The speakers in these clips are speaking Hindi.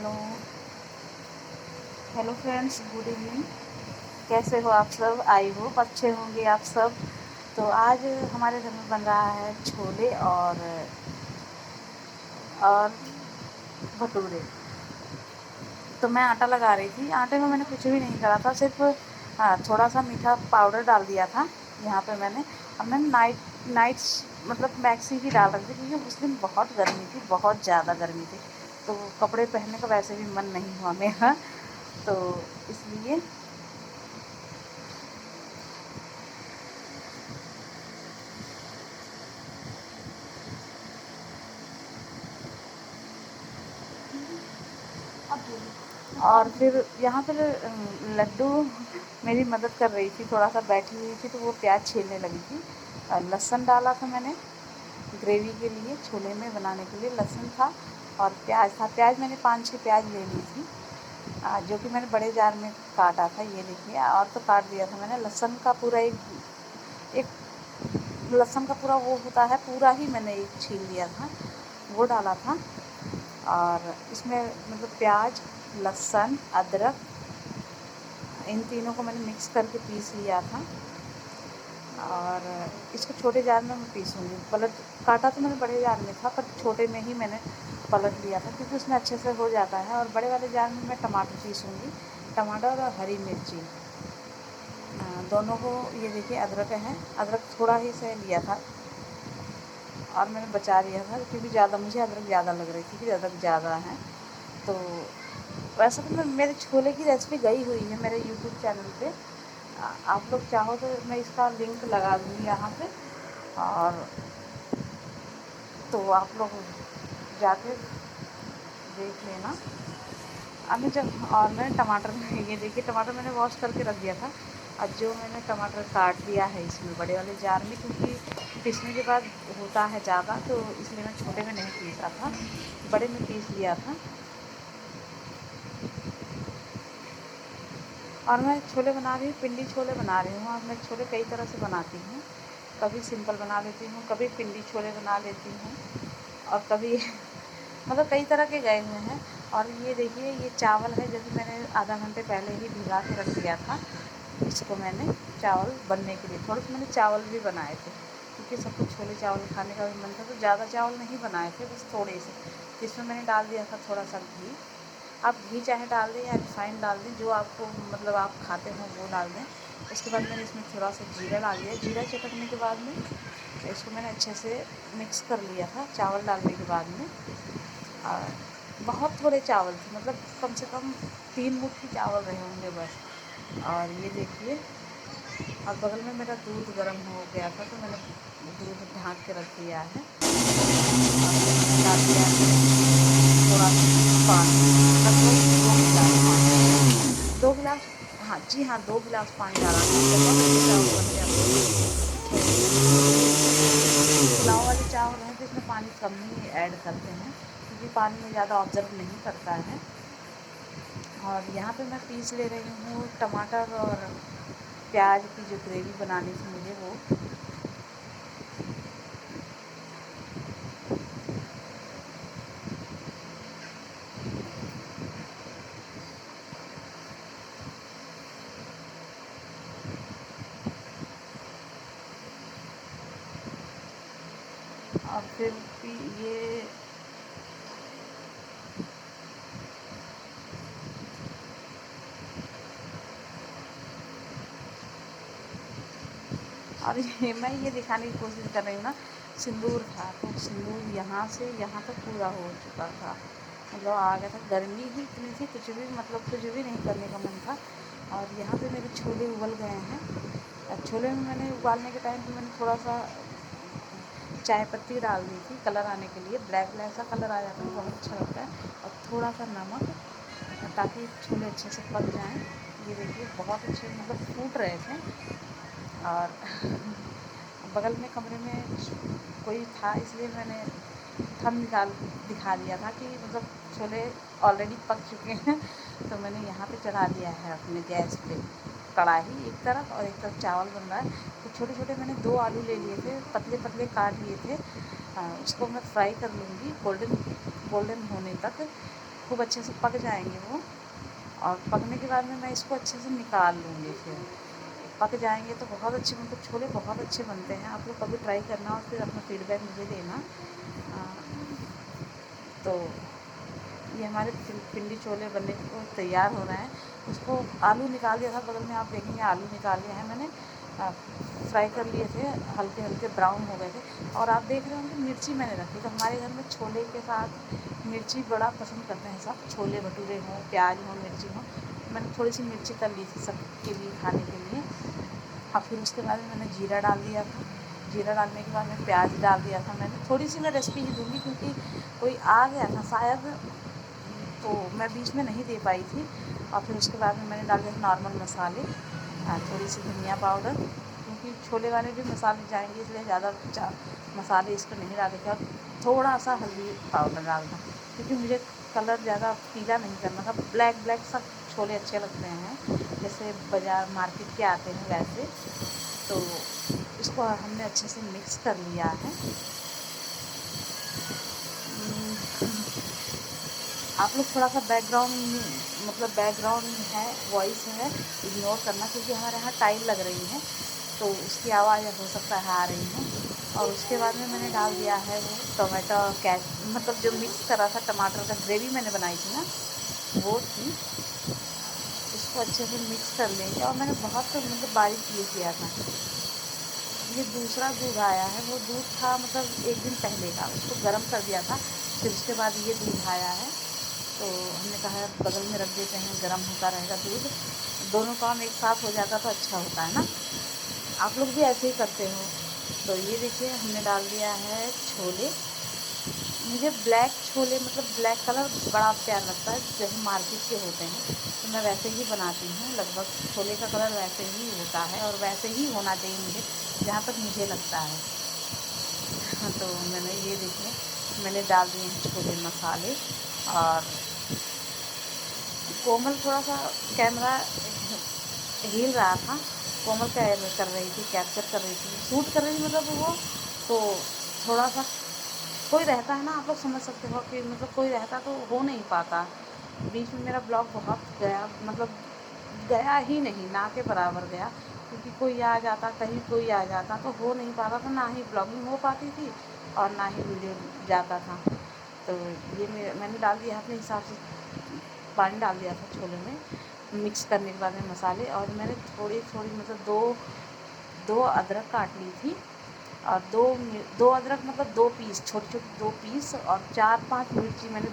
Hello hello friends, good evening. कैसे हो आप सब? आई होप अच्छे होंगे आप सब। तो आज हमारे घर में बन रहा है छोले और भटूरे। तो मैं आटा लगा रही थी। आटे में मैंने कुछ भी नहीं करा था, सिर्फ थोड़ा सा मीठा पाउडर डाल दिया था यहाँ पे मैंने। अब मैंने नाइट्स मतलब मैक्सी ही डाल रही थी, क्योंकि उस दिन बहुत गर्मी थी, बहुत ज़्यादा गर्मी थी। तो कपड़े पहनने का वैसे भी मन नहीं हुआ मेरा, तो इसलिए। और फिर यहाँ पर लड्डू मेरी मदद कर रही थी, थोड़ा सा बैठी हुई थी, तो वो प्याज छीलने लगी थी। लहसुन डाला था मैंने ग्रेवी के लिए, छोले में बनाने के लिए लहसुन था और प्याज था। प्याज मैंने 5-6 प्याज ले ली थी, जो कि मैंने बड़े जार में काटा था। ये देखिए, और तो काट दिया था मैंने। लहसुन का पूरा एक लहसुन का पूरा वो होता है, पूरा ही मैंने एक छील लिया था, वो डाला था। और इसमें मतलब प्याज, लहसुन, अदरक, इन तीनों को मैंने मिक्स करके पीस लिया था। और इसको छोटे जार में मैं पीसूँगी। पलट काटा तो मैंने बड़े जार में था, पर छोटे में ही मैंने पलट लिया था, क्योंकि उसमें अच्छे से हो जाता है। और बड़े वाले जार में मैं टमाटर पीसूँगी, टमाटर और हरी मिर्ची दोनों को। ये देखिए, अदरक है, अदरक थोड़ा ही से लिया था और मैंने बचा लिया था, क्योंकि ज़्यादा मुझे अदरक ज़्यादा लग रही थी कि अदरक ज़्यादा है। तो वैसे तो मैं मेरे छोले की रेसिपी गई हुई है मेरे यूट्यूब चैनल पे। आप लोग चाहो तो मैं इसका लिंक लगा दूँगी यहाँ पे, और तो आप लोग जाके देख लेना। अब मैं जब और मैंने टमाटर ये देखिए, टमाटर मैंने वॉश करके रख दिया था। अब जो मैंने टमाटर काट लिया है इसमें बड़े वाले जार में, क्योंकि पीसने के बाद होता है ज़्यादा, तो इसलिए मैं छोटे में नहीं पीसा था, बड़े में पीस लिया था। और मैं छोले बना रही हूँ, पिंडी छोले बना रही हूँ। और मैं छोले कई तरह से बनाती हूँ, कभी सिंपल बना लेती हूँ, कभी पिंडी छोले बना लेती हूँ, और कभी मतलब कई तरह के गए हुए हैं। और ये देखिए, ये चावल है, जैसे मैंने आधा घंटे पहले ही भिगा के रख दिया था इसको। मैंने चावल बनने के लिए थोड़े से मैंने चावल भी बनाए थे, क्योंकि सबको छोले चावल खाने का भी मन था, तो ज़्यादा चावल नहीं बनाए थे, बस थोड़े से। इसमें मैंने डाल दिया था थोड़ा सा घी। आप घी चाहे डाल दें या रिफ़ाइंड डाल दें, जो आपको मतलब आप खाते हो वो डाल दें। उसके बाद मैंने इसमें थोड़ा सा जीरा डाल दिया। जीरा चटकने के बाद में इसको मैंने अच्छे से मिक्स कर लिया था चावल डालने के बाद में। और बहुत थोड़े चावल थे, मतलब कम से कम 3 मुट्ठी चावल रहे होंगे बस। और ये देखिए, और बगल में मेरा दूध गर्म हो गया था, तो मैंने दूध ढाँक के रख दिया है। और मैंने डाल दिया है थोड़ा सा पानी, लगभग 2 गिलास पानी, 2 गिलास, हाँ जी हाँ, 2 गिलास पानी डाला था। बहुत अच्छे चावल बन जाते हैं। तो पुलाव वाले चावल हैं तो इसमें पानी कम ही ऐड करते हैं, क्योंकि पानी में ज़्यादा ऑब्ज़र्व नहीं करता है। और यहाँ पे मैं पीस ले रही हूँ टमाटर और प्याज की जो ग्रेवी बनानी थी मुझे, वो। और फिर भी ये और ये मैं ये दिखाने की कोशिश कर रही हूँ ना, सिंदूर था, तो सिंदूर यहाँ से यहाँ तक पूरा हो चुका था, मतलब आ गया था। गर्मी ही इतनी थी, कुछ भी मतलब कुछ भी नहीं करने का मन था। और यहाँ पे मेरे छोले उबल गए हैं। और छोले में मैंने उबालने के टाइम पे मैंने थोड़ा सा चाय पत्ती डाल दी थी, कलर आने के लिए। ब्लैक ब्लैक सा कलर आ जाता है, बहुत अच्छा लगता है। और थोड़ा सा नमक, ताकि छोले अच्छे से पक जाएँ। ये देखिए, बहुत अच्छे मतलब फूट रहे थे। और बगल में कमरे में कोई था, इसलिए मैंने थंब निकाल दिखा दिया था कि मतलब छोले ऑलरेडी पक चुके हैं। तो मैंने यहाँ पे चढ़ा दिया है अपने गैस पे कढ़ाई एक तरफ, और एक तरफ चावल बन रहा है। तो छोटे छोटे मैंने 2 आलू ले लिए थे, पतले पतले काट लिए थे। उसको मैं फ्राई कर लूँगी गोल्डन गोल्डन होने तक। खूब अच्छे से पक जाएंगे वो, और पकने के बाद में मैं इसको अच्छे से निकाल लूँगी। फिर पक जाएंगे तो बहुत अच्छे, मतलब छोले बहुत अच्छे बनते हैं। आप लोग कभी ट्राई करना और फिर अपना फीडबैक मुझे देना। तो ये हमारे पिंडी छोले बनने को तैयार हो रहे हैं। उसको आलू निकाल दिया था, बगल में आप देखेंगे आलू निकाल लिए हैं मैंने, फ्राई कर लिए थे, हल्के हल्के ब्राउन हो गए थे। और आप देख रहे होंगे मिर्ची मैंने रखी, तो हमारे घर में छोले के साथ मिर्ची बड़ा पसंद करते हैं सब, छोले भटूरे हों, प्याज हो, मिर्ची हो। मैंने थोड़ी सी मिर्ची तल ली थी सबके लिए खाने के लिए। और फिर उसके बाद मैंने जीरा डाल दिया था। जीरा डालने के बाद में प्याज डाल दिया था मैंने। थोड़ी सी मैं रेसिपी ही दूँगी क्योंकि कोई आ गया था शायद, तो मैं बीच में नहीं दे पाई थी। और फिर उसके बाद में मैंने डाल दिया नॉर्मल मसाले, थोड़ी सी धनिया पाउडर, क्योंकि छोले वाले भी मसाले जाएंगे इसलिए ज़्यादा मसाले इसको नहीं डाले थे। और थोड़ा सा हल्दी पाउडर डालना, क्योंकि मुझे कलर ज़्यादा पीला नहीं करना था। ब्लैक ब्लैक सब छोले अच्छे लगते हैं, जैसे बाज़ार मार्केट के आते हैं वैसे। तो इसको हमने अच्छे से मिक्स कर लिया है। आप लोग थोड़ा सा बैकग्राउंड है, वॉइस है, इग्नोर करना, क्योंकि हमारे यहाँ टाइल लग रही है तो उसकी आवाज़ हो सकता है आ रही है। और उसके बाद में मैंने डाल दिया है वो टोमेटो मतलब जो मिक्स करा था टमाटर का ग्रेवी मैंने बनाई थी ना, वो थी। इसको अच्छे से मिक्स कर लेंगे। और मैंने बहुत मतलब बारीक ये किया था। ये दूसरा दूध आया है, वो दूध था मतलब एक दिन पहले का, उसको गर्म कर दिया था, फिर उसके बाद ये दूध आया है। तो हमने कहा बगल में रख देते हैं, गर्म होता रहेगा दूध, दोनों काम एक साथ हो जाता तो अच्छा होता है ना। आप लोग भी ऐसे ही करते हो। तो ये देखिए हमने डाल दिया है छोले। मुझे ब्लैक छोले मतलब ब्लैक कलर बड़ा प्यार लगता है, जैसे मार्केट के होते हैं, तो मैं वैसे ही बनाती हूँ। लगभग छोले का कलर वैसे ही होता है और वैसे ही होना चाहिए मुझे, जहाँ तक मुझे लगता है। हाँ, तो मैंने ये देखिए मैंने डाल दिए हैं छोले मसाले। और कोमल थोड़ा सा कैमरा हिल रहा था, कोमल कर रही थी, कैप्चर कर रही थी, शूट कर रही थी, मतलब वो तो थोड़ा सा कोई रहता है ना, आप लोग समझ सकते हो कि मतलब कोई रहता तो हो नहीं पाता। बीच में मेरा ब्लॉग बहुत गया, मतलब गया ही नहीं, ना के बराबर गया, क्योंकि कोई आ जाता, कहीं कोई आ जाता तो हो नहीं पाता था, ना ही ब्लॉगिंग हो पाती थी और ना ही वीडियो जाता था। तो ये मैंने डाल दिया अपने हिसाब से, पानी डाल दिया था छोले में मिक्स करने के बाद में मसाले। और मैंने थोड़ी थोड़ी मतलब दो अदरक काट ली थी, और दो अदरक मतलब 2 पीस, छोटे छोटे 2 पीस, और 4-5 मिर्ची मैंने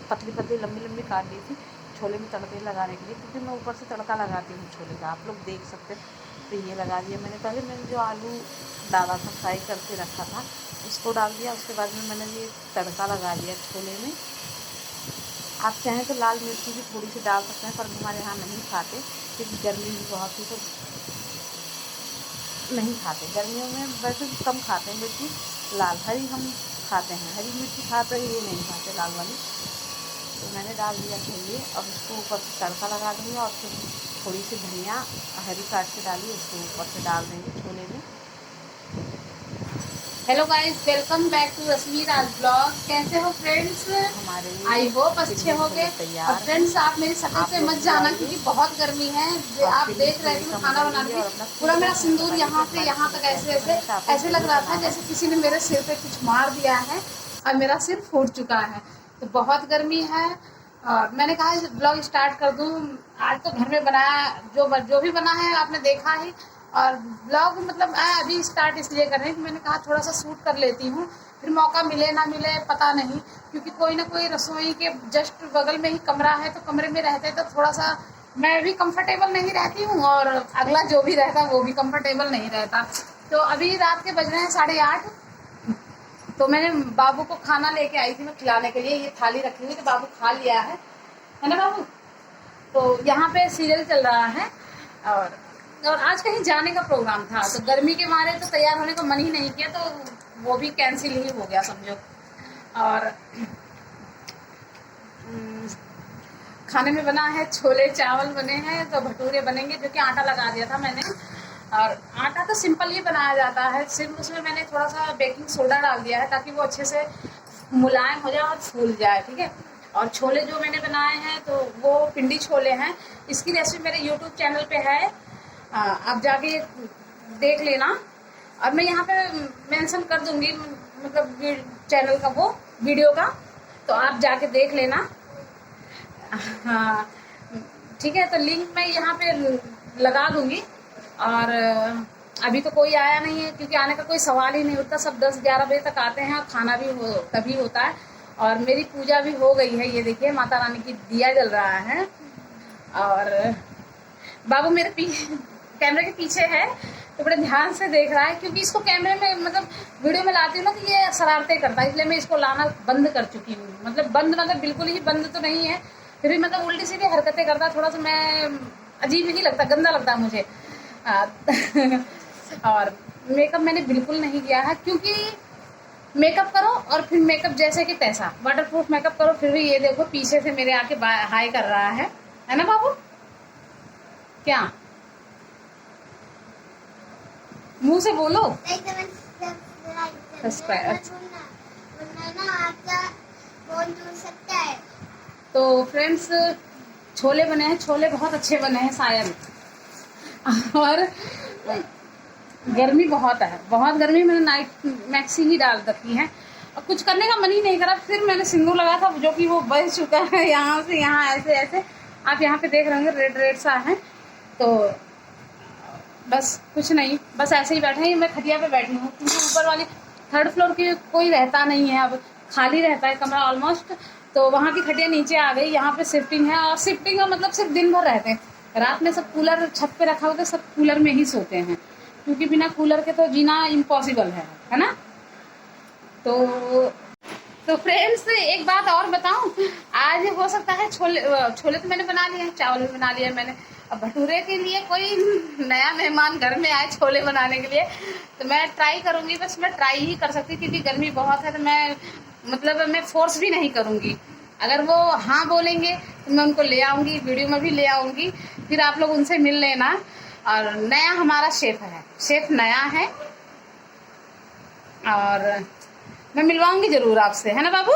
पतली पतली लंबी लंबी काट ली थी छोले में तड़के लगाने के लिए, क्योंकि मैं ऊपर से तड़का लगाती हूँ छोले का, आप लोग देख सकते हैं। तो ये लगा दिया मैंने। पहले मैंने जो आलू डाला था, फ्राई करके रखा था, उसको डाल दिया। उसके बाद में मैंने ये तड़का लगा दिया छोले में। आप चाहें तो लाल मिर्ची भी थोड़ी सी डाल सकते हैं, पर हमारे यहाँ नहीं खाते, क्योंकि गर्मी भी बहुत थी तो नहीं खाते। गर्मियों में वैसे भी कम खाते हैं मिर्ची, लाल हरी हम खाते हैं, हरी मिर्ची खाते हैं, ये नहीं खाते लाल वाली। तो मैंने डाल दिया था ये। अब इसको ऊपर से तड़का लगा देंगे, और फिर थोड़ी सी धनिया हरी काट के डाली, उसको ऊपर से डाल देंगे छोले में। Hello guys, welcome back to Rashmi Raj blog. कैसे हो फ्रेंड्स? हमारे आई होप अच्छे होंगे। और फ्रेंड्स, आप मेरी शक्ल पे मत जाना क्योंकि बहुत गर्मी है। आप देख रहे थे खाना बना रही थी, पूरा मेरा सिंदूर यहाँ से यहाँ तक ऐसे लग रहा था जैसे किसी ने मेरे सिर पे कुछ मार दिया है और मेरा सिर फूट चुका है। तो बहुत गर्मी है और मैंने कहा ब्लॉग स्टार्ट कर दूँ। आज तो घर में बनाया, जो भी बना है आपने देखा ही। और ब्लॉग मतलब मैं अभी स्टार्ट इसलिए कर रही हूँ कि मैंने कहा थोड़ा सा शूट कर लेती हूँ, फिर मौका मिले ना मिले पता नहीं, क्योंकि कोई ना कोई रसोई के जस्ट बगल में ही कमरा है, तो कमरे में रहते तो थोड़ा सा मैं भी कंफर्टेबल नहीं रहती हूँ और अगला जो भी रहता वो भी कंफर्टेबल नहीं रहता। तो अभी रात के बज रहे हैं 8:30। तो मैंने बाबू को खाना लेके आई थी मैं खिलाने के लिए, ये थाली रखी हुई तो बाबू खा लिया है ना बाबू। तो यहाँ पे सीरियल चल रहा है और आज कहीं जाने का प्रोग्राम था, तो गर्मी के मारे तो तैयार होने का मन ही नहीं किया, तो वो भी कैंसिल ही हो गया समझो। और खाने में बना है छोले चावल बने हैं, तो भटूरे बनेंगे, जो कि आटा लगा दिया था मैंने। और आटा तो सिंपल ही बनाया जाता है, सिर्फ उसमें मैंने थोड़ा सा बेकिंग सोडा डाल दिया है ताकि वो अच्छे से मुलायम हो जाए और फूल जाए, ठीक है। और छोले जो मैंने बनाए हैं तो वो पिंडी छोले हैं। इसकी रेसिपी मेरे यूट्यूब चैनल पे है, आप जाके देख लेना। और मैं यहाँ पे मेंशन कर दूंगी मतलब चैनल का वो वीडियो का, तो आप जाके देख लेना। हाँ ठीक है, तो लिंक मैं यहाँ पे लगा दूंगी। और अभी तो कोई आया नहीं है क्योंकि आने का कोई सवाल ही नहीं होता, सब 10-11 बजे तक आते हैं और खाना भी तभी होता है। और मेरी पूजा भी हो गई है, ये देखिए माता रानी की दिया जल रहा है। और बाबू मेरे कैमरे के पीछे है तो बड़े ध्यान से देख रहा है, क्योंकि इसको कैमरे में मतलब वीडियो में लाती हूँ ना तो ये शरारतें करता है, इसलिए मैं इसको लाना बंद कर चुकी हूँ। मतलब बंद मतलब बिल्कुल ही बंद तो नहीं है, फिर भी मतलब उल्टी सीधी हरकतें करता, थोड़ा सा मैं अजीब ही लगता, गंदा लगता है मुझे। और मेकअप मैंने बिल्कुल नहीं किया है, क्योंकि मेकअप करो और फिर मेकअप जैसे कि तैसा, वाटरप्रूफ मेकअप करो, फिर भी ये देखो पीछे से मेरे आके हाई कर रहा है ना बाबू? क्या मुंह से बोलो? सब्सक्राइब। तो फ्रेंड्स छोले बने हैं, छोले बहुत अच्छे बने हैं शायद। और गर्मी बहुत है, बहुत गर्मी, मैंने नाइट मैक्सी ही डाल रखी है और कुछ करने का मन ही नहीं करा। फिर मैंने सिंदूर लगाया था जो कि वो बच चुका है, यहाँ से यहाँ ऐसे ऐसे आप यहाँ पे देख रहे होंगे रेड रेड सा है। तो बस कुछ नहीं, बस ऐसे ही बैठे हैं। मैं खटिया पे बैठी हूँ क्योंकि ऊपर वाली 3rd फ्लोर की कोई रहता नहीं है, अब खाली रहता है कमरा ऑलमोस्ट। तो वहाँ की खटिया नीचे आ गई, यहाँ पे शिफ्टिंग है। और शिफ्टिंग का मतलब सिर्फ दिन भर रहते हैं, रात में सब कूलर छत पे रखा होता है, सब कूलर में ही सोते हैं, क्योंकि बिना कूलर के तो जीना इम्पॉसिबल है ना। तो फ्रेंड्स एक बात और बताऊं, आज हो सकता है छोले तो मैंने बना लिए हैं, चावल भी बना लिया मैंने। अब भटूरे के लिए कोई नया मेहमान घर में आए छोले बनाने के लिए, तो मैं ट्राई करूंगी, बस मैं ट्राई ही कर सकती, क्योंकि गर्मी बहुत है। तो मैं फोर्स भी नहीं करूंगी, अगर वो हाँ बोलेंगे तो मैं उनको ले आऊंगी, वीडियो में भी ले आऊंगी, फिर आप लोग उनसे मिल लेना। और नया हमारा शेफ है, शेफ नया है और मैं मिलवाऊंगी जरूर आपसे, है ना बाबू?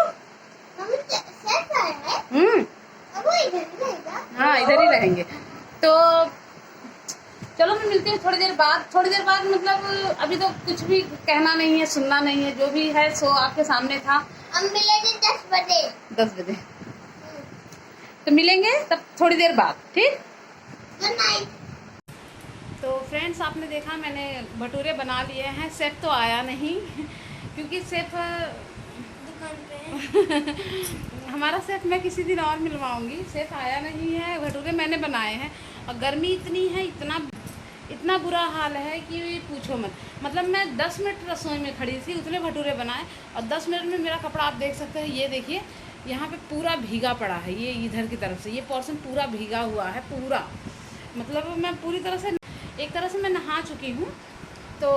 हाँ इधर ही रहेंगे। तो चलो मैं मिलती हूँ थोड़ी देर बाद मतलब अभी तो कुछ भी कहना नहीं है, सुनना नहीं है, जो भी है सो आपके सामने था। हम मिलेंगे 10 बजे। तो मिलेंगे तब थोड़ी देर बाद, ठीक? Good night. तो फ्रेंड्स आपने देखा मैंने भटूरे बना लिए हैं, शेफ तो आया नहीं क्योंकि शेफ दुकान पे हमारा शेफ मैं किसी दिन और मिलवाऊंगी, शेफ आया नहीं है। भटूरे मैंने बनाए हैं और गर्मी इतनी है, इतना बुरा हाल है कि पूछो मत। मतलब मैं 10 मिनट रसोई में खड़ी थी, उतने भटूरे बनाए और 10 मिनट में मेरा कपड़ा आप देख सकते हैं, ये देखिए यहाँ पे पूरा भीगा पड़ा है, ये इधर की तरफ से ये पोर्शन पूरा भीगा हुआ है पूरा। मतलब मैं पूरी तरह से एक तरह से मैं नहा चुकी हूँ। तो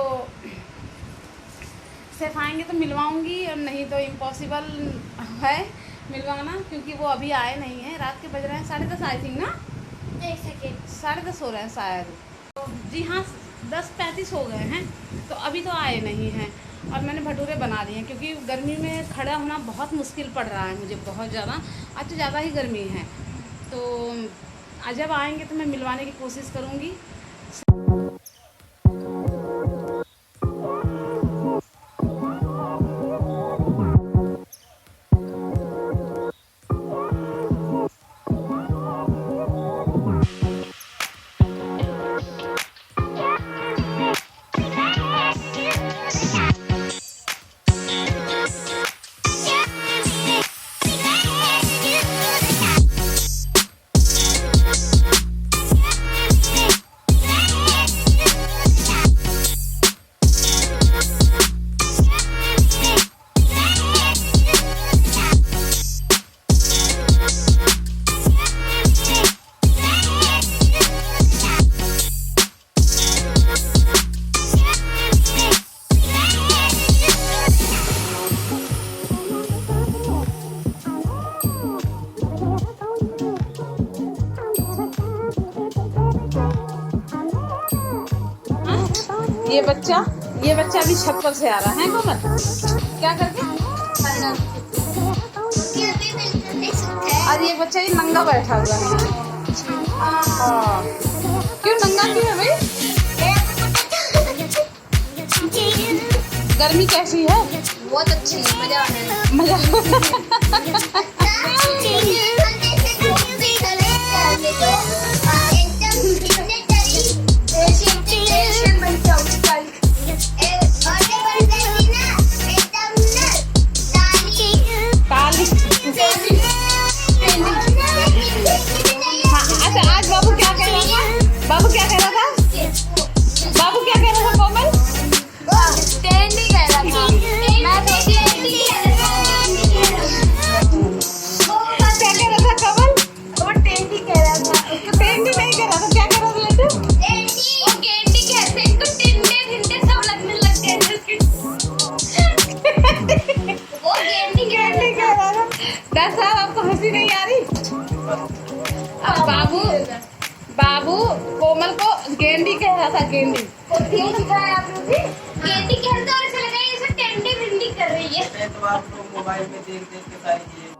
शेफ आएंगे तो मिलवाऊंगी, और नहीं तो इम्पॉसिबल है मिलवाना, क्योंकि वो अभी आए नहीं हैं। रात के बज रहे हैं 10:30 आई थिंक ना, 1 सेकेंड 10:30 हो रहे हैं शायद। तो जी हाँ 10:35 हो गए हैं, तो अभी तो आए नहीं हैं। और मैंने भटूरे बना दिए हैं क्योंकि गर्मी में खड़ा होना बहुत मुश्किल पड़ रहा है मुझे, बहुत ज़्यादा। आज तो ज़्यादा ही गर्मी है, तो आज जब आएंगे तो मैं मिलवाने की कोशिश करूँगी। ये बच्चा भी छत पर से आ रहा है कोमल, क्या करके? और ये बच्चा ये नंगा बैठा हुआ है। हाँ। क्यों नंगा क्यों है भाई? गर्मी कैसी है? बहुत अच्छी मजा आ रहा है। मजा काली। हाँ, अच्छा आज बाबू क्या कह रहा था? बाबू क्या कह रहा था? बाबू क्या कह रहा था कोमल? टेंडी कह रहा था। मैं तो टेंडी कह रहा था। क्या कह रहा था कमल? वो टेंडी कह रहा था। पेंडी नहीं कह रहा था, क्या कह रहा था लड्डू? टेंडी वो गेंडी कहते हैं। इसको टिंडे टिंडे सब लगने लग गए थे उसके। वो गेंडी कह रहा पेंडी कह रहा था। डॉक्टर साहब आपको हंसी नहीं आ रही? अब बाबू कोमल को गेंडी कह रहा था, गेंडी। क्यों सिखाया आपने भी? गेंडी कहते और ऐसा लगा ये सब टेंडी भिंडी कर रही है। तो आपको मोबाइल में देख देख के सारी चीजें